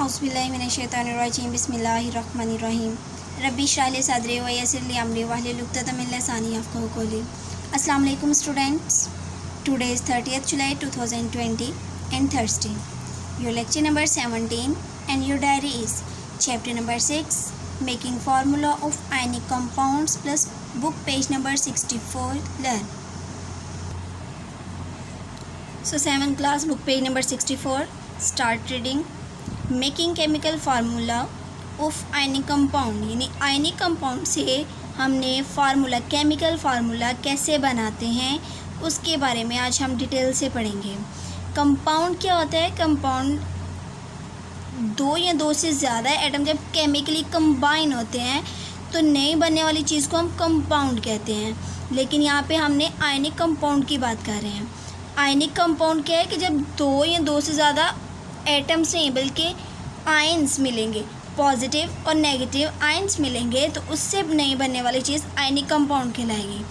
औज़ुबिल्लाहिमिनश्शैतानिर्रजीम बिस्मिल्लाहिर्रहमानिर्रहीम रब्बी इश्रह ली सदरी व यस्सिर ली अमरी वहलुल उक़दतम मिन लिसानी यफ़क़हू क़ौली। अस्सलाम वालेकुम students, today is 30th July 2020 and Thursday. Your lecture number 17 and your diary is chapter number 6 making formula of ionic compounds plus book page number 64. Learn. So 7th class book page number 64. Start reading. Making chemical formula of ionic compound, यानी ionic compound से हमने formula chemical formula कैसे बनाते हैं उसके बारे में आज हम डिटेल से पढ़ेंगे। कंपाउंड क्या होता है? कंपाउंड दो या दो से ज़्यादा एटम जब केमिकली कंबाइन होते हैं तो नई बनने वाली चीज़ को हम कंपाउंड कहते हैं। लेकिन यहाँ पे हमने आयनिक कंपाउंड की बात कर रहे हैं। आयनिक कंपाउंड क्या है कि जब दो या दो से ज़्यादा एटम्स नहीं बल्कि आयंस मिलेंगे, पॉजिटिव और नेगेटिव आयंस मिलेंगे तो उससे नहीं बनने वाली चीज़ आयनिक कंपाउंड कहलाएगी।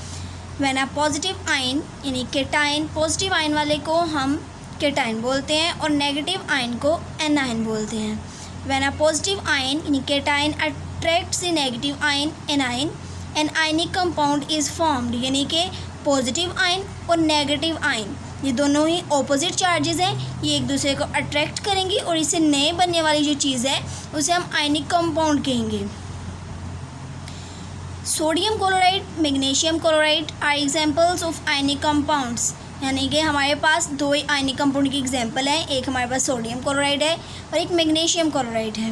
व्हेन अ पॉजिटिव आयन यानी केटाइन, पॉजिटिव आयन वाले को हम केटाइन बोलते हैं और नेगेटिव आयन को एनायन बोलते हैं। व्हेन अ पॉजिटिव आयन यानी cation attracts the negative ion anion, N ionic compound is formed, यानी कि पॉजिटिव आयन और नेगेटिव आयन ये दोनों ही ऑपोजिट चार्जेस हैं, ये एक दूसरे को अट्रैक्ट करेंगी और इससे नए बनने वाली जो चीज़ है उसे हम आयनिक कंपाउंड कहेंगे। Sodium chloride, magnesium chloride are examples of ionic compounds, यानी कि हमारे पास दो ही आयनिक कंपाउंड की एग्जांपल हैं, एक हमारे पास सोडियम क्लोराइड है और एक मैग्नीशियम क्लोराइड है।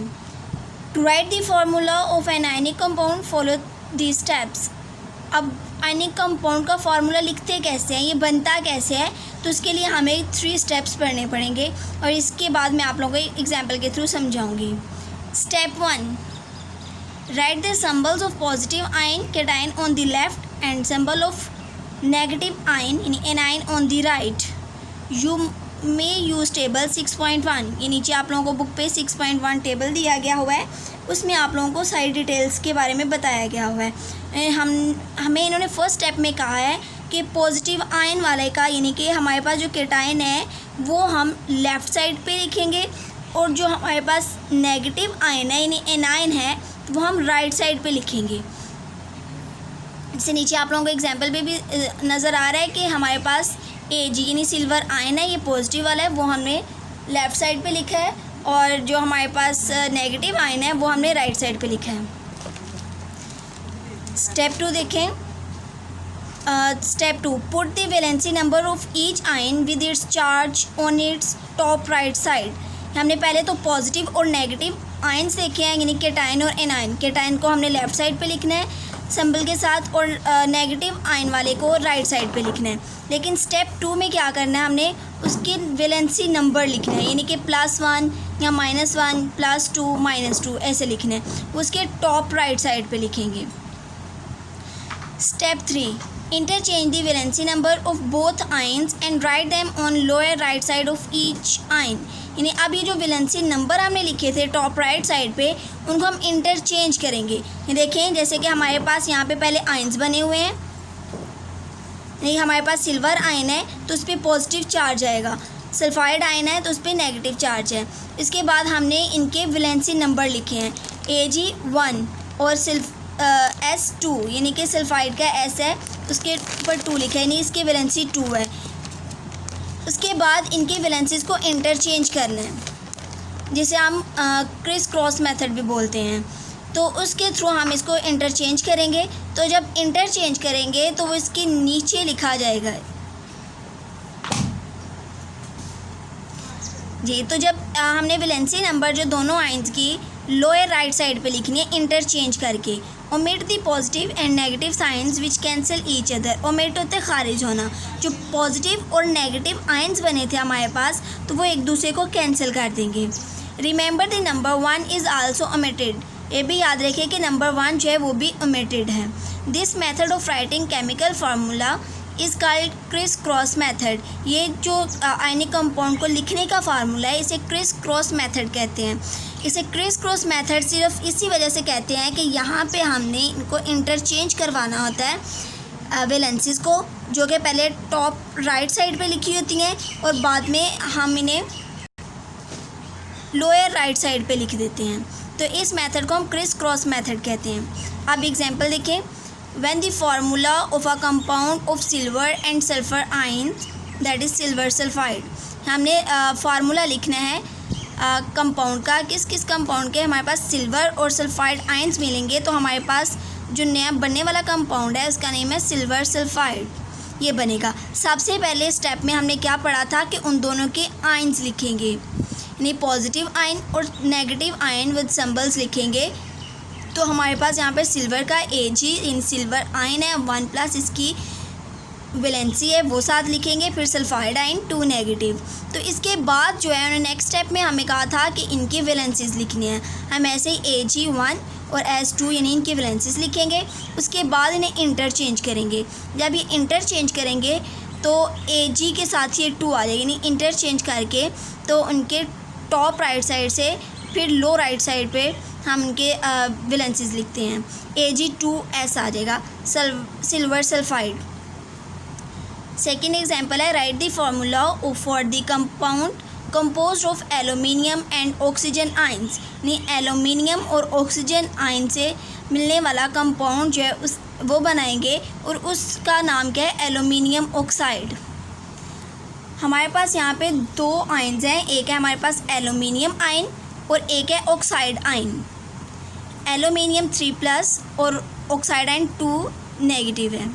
To write the formula of an ionic compound follow the steps. अब आयनिक कंपाउंड का फार्मूला लिखते कैसे हैं, ये बनता कैसे है, तो उसके लिए हमें 3 स्टेप्स पढ़ने पड़ेंगे और इसके बाद मैं आप लोगों को एग्जांपल के थ्रू समझाऊंगी। Step 1, write the symbols of positive ion cation on the left and symbol of negative ion यानी anion on the right. You may use table 6.1, ये नीचे आप लोगों को बुक पे 6.1 टेबल दिया गया हुआ है, उसमें आप लोगों को सारी डिटेल्स के बारे में बताया गया हुआ है। हमें इन्होंने फर्स्ट स्टेप में कहा है कि पॉजिटिव आयन वाले का यानी कि हमारे पास जो केटाइन है वो हम लेफ़्ट साइड पे लिखेंगे और जो हमारे पास नेगेटिव आयन है यानी एनायन है वो हम राइट साइड पे लिखेंगे। इससे नीचे आप लोगों को एग्जांपल पे भी नज़र आ रहा है कि हमारे पास Ag यानी सिल्वर आयन है, ये पॉजिटिव वाला है, वो हमने लेफ़्ट साइड पे लिखा है और जो हमारे पास नेगेटिव आयन है वो हमने राइट साइड पे लिखा है। स्टेप 2 देखें। Step 2, put the valency number of each ion with its charge on its top right side. हमने पहले तो पॉजिटिव और नेगेटिव आयन्स देखे हैं यानी केटाइन और एनायन। केटाइन को हमने लेफ़्ट साइड पे लिखना है सिंबल के साथ और नेगेटिव आयन वाले को राइट साइड पे लिखना है। लेकिन स्टेप 2 में क्या करना है, हमने उसके वैलेंसी नंबर लिखना है यानी कि +1 या -1 +2 -2 ऐसे लिखना है, उसके टॉप राइट साइड पे लिखेंगे। Step 3, interchange the valency number of both ions and write them on lower right side of each ion, यानी अब ये जो वैलेंसी नंबर हमने लिखे थे टॉप राइट साइड पे उनको हम इंटरचेंज करेंगे। ये देखें जैसे कि हमारे पास यहाँ पे पहले आयन्स बने हुए हैं, नहीं हमारे पास सिल्वर आयन है तो उस पर पॉजिटिव चार्ज आएगा, सल्फाइड आयन है तो उस पर नेगेटिव चार्ज है। इसके बाद हमने इनके वैलेंसी नंबर लिखे हैं Ag1 और S2 यानी कि सल्फाइड का S है उसके ऊपर 2 लिखा है यानी इसकी वैलेंसी 2 है। उसके बाद इनके वैलेंसीज को इंटरचेंज करना है जिसे हम क्रिस क्रॉस मेथड भी बोलते हैं, तो उसके थ्रू हम इसको इंटरचेंज करेंगे। तो जब इंटरचेंज करेंगे तो वो इसके नीचे लिखा जाएगा जी। तो जब हमने वैलेंसी नंबर जो दोनों आयन्स की लोअर राइट साइड पे लिखनी है इंटरचेंज करके। Omit the positive and negative science which cancel each other. Omit होते खारिज होना, जो पॉजिटिव और नेगेटिव आयन्स बने थे हमारे पास तो वो एक दूसरे को कैंसिल कर देंगे। Remember the number 1 is also omitted, ये भी याद रखें कि नंबर 1 जो है वो भी ओमिटेड है। This method of writing chemical formula is called criss cross method. ये जो आयनिक कंपाउंड को लिखने का फार्मूला है इसे क्रिस क्रॉस मेथड कहते हैं। इसे क्रिस क्रॉस मेथड सिर्फ इसी वजह से कहते हैं कि यहाँ पे हमने इनको इंटरचेंज करवाना होता है वैलेंसीज को, जो कि पहले टॉप राइट साइड पे लिखी होती हैं और बाद में हम इन्हें लोअर राइट साइड पे लिख देते हैं। तो इस मेथड को हम क्रिस क्रॉस मेथड कहते हैं। अब एग्जांपल देखें, when the formula of a compound of silver and sulphur ion that is silver sulphide. हमने फार्मूला लिखना है कंपाउंड का, किस किस कंपाउंड के हमारे पास सिल्वर और सल्फाइड आयंस मिलेंगे, तो हमारे पास जो नया बनने वाला कंपाउंड है उसका नेम है सिल्वर सल्फाइड, ये बनेगा। सबसे पहले स्टेप में हमने क्या पढ़ा था कि उन दोनों के आयंस लिखेंगे, यानी पॉजिटिव आयन और नेगेटिव आयन विद सिंबल्स लिखेंगे। तो हमारे पास यहाँ पे सिल्वर का Ag इन सिल्वर आयन है 1 प्लस इसकी वैलेंसी है वो साथ लिखेंगे, फिर सल्फाइड आयन 2 नेगेटिव। तो इसके बाद जो है उन्होंने नेक्स्ट स्टेप में हमें कहा था कि इनकी वैलेंसीज लिखनी है। हम ऐसे ही Ag1 और As2 यानी इनकी वैलेंसीज लिखेंगे। उसके बाद इन्हें इंटरचेंज करेंगे। जब ये इंटरचेंज करेंगे तो Ag के साथ ये 2 आ जाएगी, यानी इंटरचेंज करके तो उनके टॉप राइट साइड से फिर लो राइट साइड पे हम उनके वैलेंसीज लिखते हैं। Ag2S आ जाएगा सिल्वर सल्फाइड। सेकेंड एग्जाम्पल है, right the formula for the compound composed of aluminium and oxygen ions. यानी एलुमिनियम और ऑक्सीजन आयन से मिलने वाला कंपाउंड जो है उस वो बनाएंगे और उसका नाम क्या है, एलुमिनियम ऑक्साइड। हमारे पास यहाँ पे 2 आयन्स हैं, एक है हमारे पास एलुमिनियम आयन और एक है ऑक्साइड आयन। एलुमिनियम 3+ और ऑक्साइड आयन 2 नेगेटिव है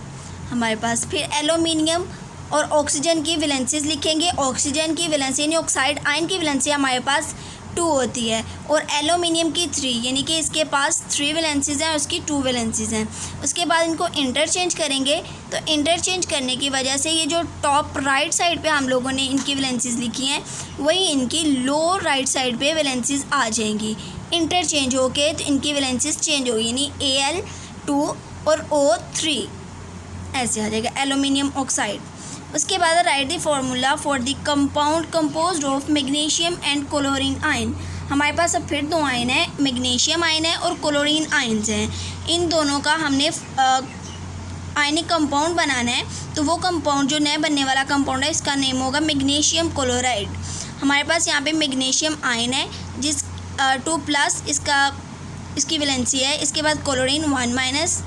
हमारे पास। फिर एलुमिनियम और ऑक्सीजन की वैलेंसीज लिखेंगे। ऑक्सीजन की वैलेंसी यानी ऑक्साइड आयन की वैलेंसी हमारे पास 2 होती है और एलुमिनियम की 3, यानी कि इसके पास 3 वैलेंसीज हैं और उसकी 2 वैलेंसीज हैं। उसके बाद इनको इंटरचेंज करेंगे। तो इंटरचेंज करने की वजह से ये जो टॉप राइट साइड पे हम लोगों ने इनकी वैलेंसीज लिखी हैं वही इनकी लो राइट साइड पे वैलेंसीज आ जाएंगी। इंटरचेंज होके तो इनकी वैलेंसीज चेंज होगी, यानी Al2 और O3 ऐसे आ जाएगा एलुमिनियम ऑक्साइड। उसके बाद right the formula for the compound composed of magnesium and chlorine ion. हमारे पास अब फिर 2 आयन है, मैग्नीशियम आयन है और क्लोरीन आयन्स हैं। इन दोनों का हमने आयनिक कंपाउंड बनाना है। तो वो कंपाउंड जो नया बनने वाला कंपाउंड है इसका नेम होगा मैग्नीशियम क्लोराइड। हमारे पास यहाँ पे मैग्नीशियम आयन है जिस 2+ इसकी वैलेंसी है। इसके बाद क्लोरीन 1-।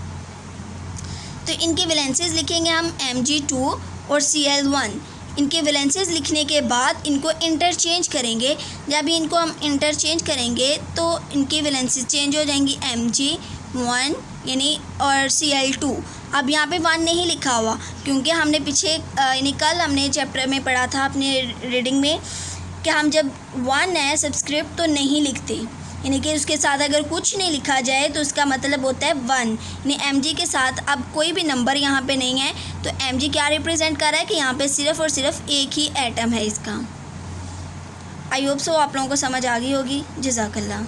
तो इनकी वैलेंसीज लिखेंगे हम Mg2 और Cl1। इनके वैलेंसीज लिखने के बाद इनको इंटरचेंज करेंगे। जब इनको हम इंटरचेंज करेंगे तो इनकी वैलेंसीज चेंज हो जाएंगी, Mg1 यानी और Cl2। अब यहाँ पे 1 नहीं लिखा हुआ क्योंकि हमने पीछे यानी कल हमने चैप्टर में पढ़ा था अपने रीडिंग में कि हम जब 1 है सब्सक्रिप्ट तो नहीं लिखते, यानी कि उसके साथ अगर कुछ नहीं लिखा जाए तो उसका मतलब होता है 1। यानी Mg के साथ अब कोई भी नंबर यहाँ पे नहीं है तो Mg क्या रिप्रेजेंट कर रहा है कि यहाँ पे सिर्फ़ और सिर्फ एक ही एटम है इसका। आई होप सो आप लोगों को समझ आ गई होगी। जज़ाकल्लाह।